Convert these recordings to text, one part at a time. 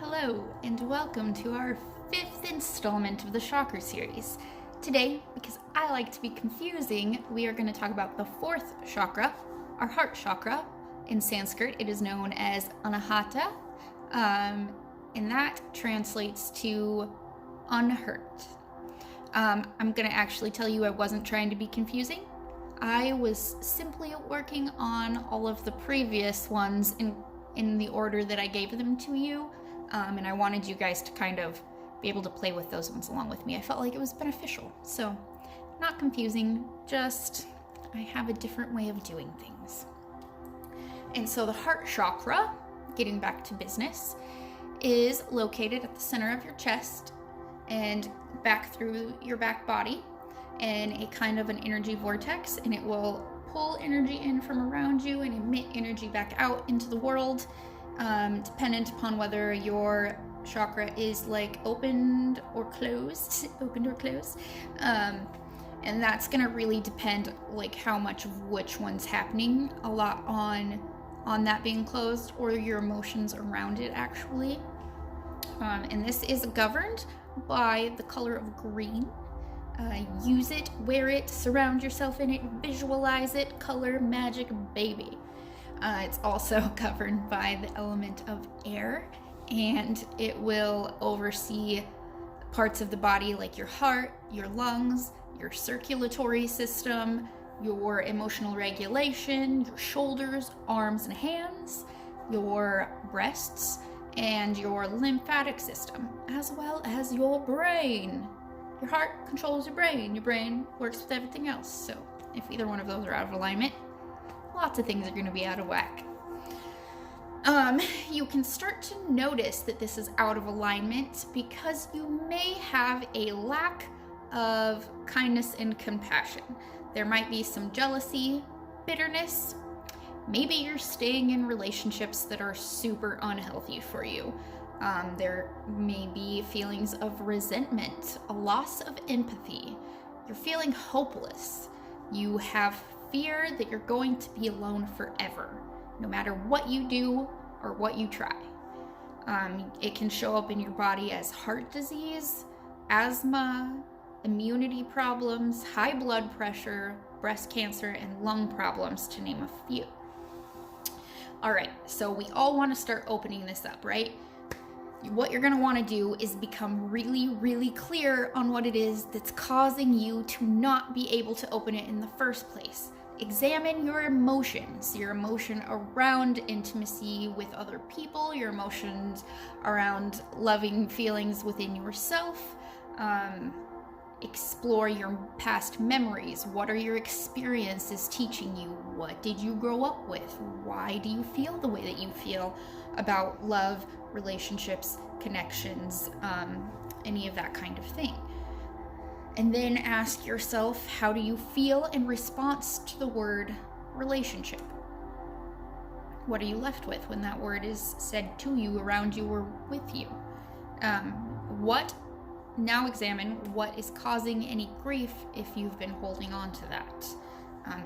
Hello, and welcome to our 5th installment of the Chakra series. Today, because I like to be confusing, we are going to talk about the 4th chakra, our heart chakra. In Sanskrit, it is known as Anahata, and that translates to unhurt. I'm going to actually tell you I wasn't trying to be confusing. I was simply working on all of the previous ones in the order that I gave them to you. And I wanted you guys to kind of be able to play with those ones along with me. I felt like it was beneficial. So, not confusing, just I have a different way of doing things. And so the heart chakra, getting back to business, is located at the center of your chest and back through your back body in a kind of an energy vortex, and it will pull energy in from around you and emit energy back out into the world. Dependent upon whether your chakra is like opened or closed, and that's gonna really depend like how much of which one's happening, a lot on that being closed or your emotions around it actually. And this is governed by the color of green. Use it, wear it, surround yourself in it, visualize it, color magic baby. It's also governed by the element of air, and it will oversee parts of the body like your heart, your lungs, your circulatory system, your emotional regulation, your shoulders, arms, and hands, your breasts, and your lymphatic system, as well as your brain. Your heart controls your brain works with everything else, so if either one of those are out of alignment, lots of things are going to be out of whack. You can start to notice that this is out of alignment because you may have a lack of kindness and compassion. There might be some jealousy, bitterness. Maybe you're staying in relationships that are super unhealthy for you. There may be feelings of resentment, a loss of empathy. You're feeling hopeless. You have fear that you're going to be alone forever, no matter what you do or what you try. It can show up in your body as heart disease, asthma, immunity problems, high blood pressure, breast cancer, and lung problems, to name a few. All right, so we all want to start opening this up, right? What you're going to want to do is become really, really clear on what it is that's causing you to not be able to open it in the first place. Examine your emotions, your emotion around intimacy with other people, your emotions around loving feelings within yourself. Explore your past memories. What are your experiences teaching you? What did you grow up with? Why do you feel the way that you feel about love, relationships, connections, any of that kind of thing? And then ask yourself, how do you feel in response to the word relationship? What are you left with when that word is said to you, around you, or with you? Now examine what is causing any grief if you've been holding on to that.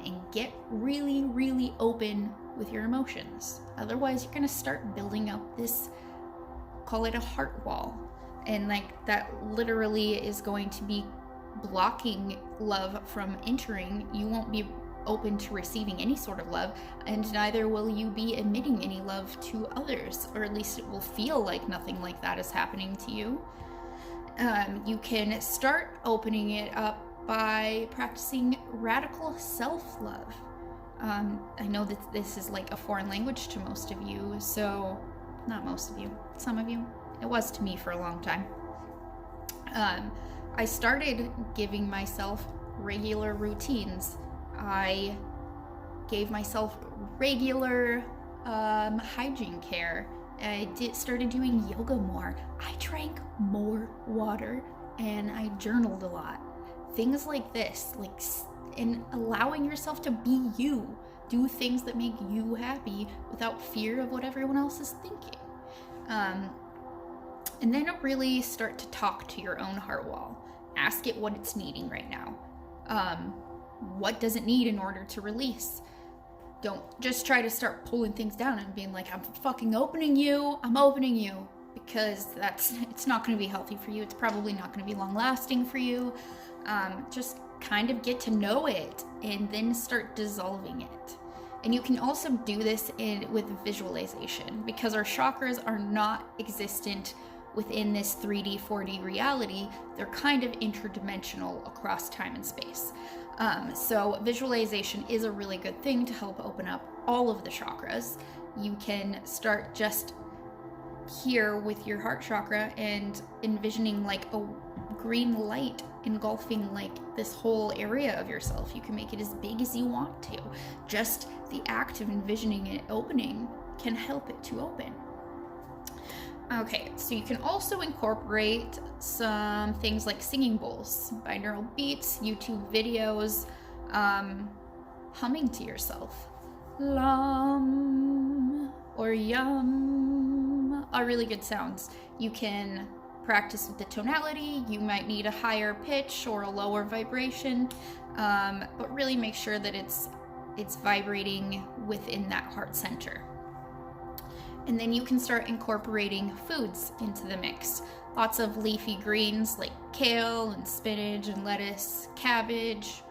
And get really, really open with your emotions. Otherwise, you're going to start building up this, call it a heart wall. And like that literally is going to be blocking love from entering. You won't be open to receiving any sort of love, and neither will you be emitting any love to others, or at least it will feel like nothing like that is happening to you. You can start opening it up by practicing radical self-love. I know that this is like a foreign language to most of you, so not most of you, some of you. It was to me for a long time. I started giving myself regular routines. I gave myself regular hygiene care. I started doing yoga more. I drank more water, and I journaled a lot. Things like this, and allowing yourself to be you. Do things that make you happy without fear of what everyone else is thinking. And then really start to talk to your own heart wall. Ask it what it's needing right now. What does it need in order to release? Don't just try to start pulling things down and being like, I'm fucking opening you. I'm opening you. because it's not going to be healthy for you. It's probably not going to be long lasting for you. Just kind of get to know it and then start dissolving it. And you can also do this with visualization, because our chakras are not existent within this 3D, 4D reality. They're kind of interdimensional across time and space. So visualization is a really good thing to help open up all of the chakras. You can start just here with your heart chakra and envisioning like a green light engulfing like this whole area of yourself. You can make it as big as you want to. Just the act of envisioning it opening can help it to open. Okay, so you can also incorporate some things like singing bowls, binaural beats, YouTube videos, humming to yourself. Lum or yum are really good sounds. You can practice with the tonality. You might need a higher pitch or a lower vibration, but really make sure that it's vibrating within that heart center. And then you can start incorporating foods into the mix. Lots of leafy greens like kale and spinach and lettuce, cabbage,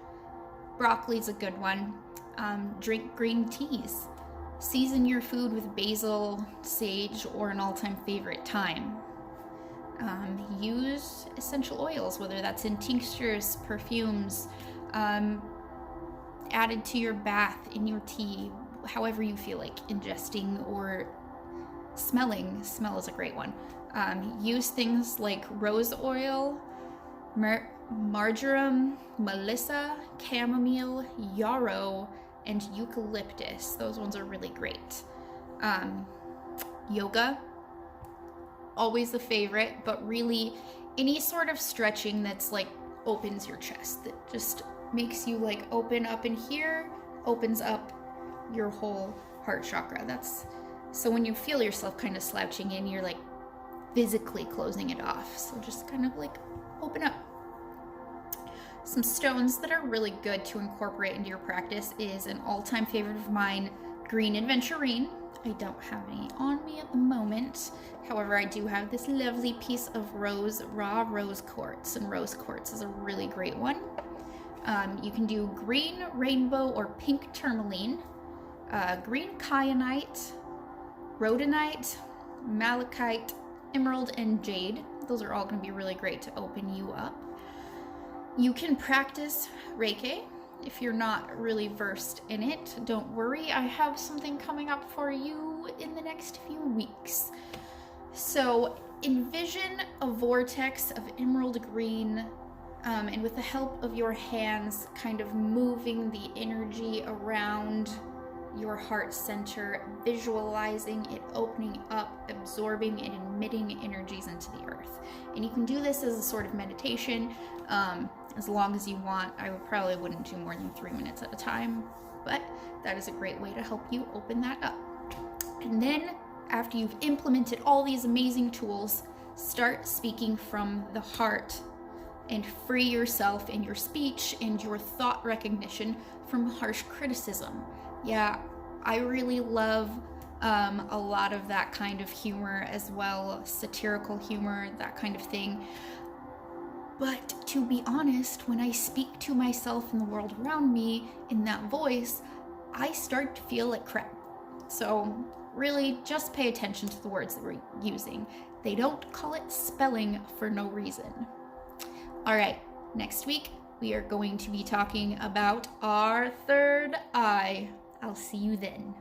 broccoli's a good one. Drink green teas. Season your food with basil, sage, or an all-time favorite, thyme. Use essential oils, whether that's in tinctures, perfumes, added to your bath, in your tea, however you feel like ingesting or smelling. Smell is a great one. Use things like rose oil, marjoram, melissa, chamomile, yarrow, and eucalyptus. Those ones are really great. Yoga, always a favorite, but really any sort of stretching that's like opens your chest, that just makes you like open up in here, opens up your whole heart chakra. So when you feel yourself kind of slouching in, you're like physically closing it off. So just kind of like open up. Some stones that are really good to incorporate into your practice is an all-time favorite of mine, green aventurine. I don't have any on me at the moment. However, I do have this lovely piece of raw rose quartz, and rose quartz is a really great one. You can do green, rainbow, or pink tourmaline, green kyanite, rhodonite, malachite, emerald, and jade. Those are all going to be really great to open you up. You can practice Reiki if you're not really versed in it. Don't worry, I have something coming up for you in the next few weeks. So envision a vortex of emerald green, and with the help of your hands, kind of moving the energy around your heart center, visualizing it opening up, absorbing and emitting energies into the earth. And you can do this as a sort of meditation, as long as you want. I probably wouldn't do more than 3 minutes at a time, but that is a great way to help you open that up. And then after you've implemented all these amazing tools, start speaking from the heart and free yourself in your speech and your thought recognition from harsh criticism. Yeah, I really love a lot of that kind of humor as well, satirical humor, that kind of thing. But to be honest, when I speak to myself and the world around me in that voice, I start to feel like crap. So really just pay attention to the words that we're using. They don't call it spelling for no reason. All right, next week we are going to be talking about our third eye. I'll see you then.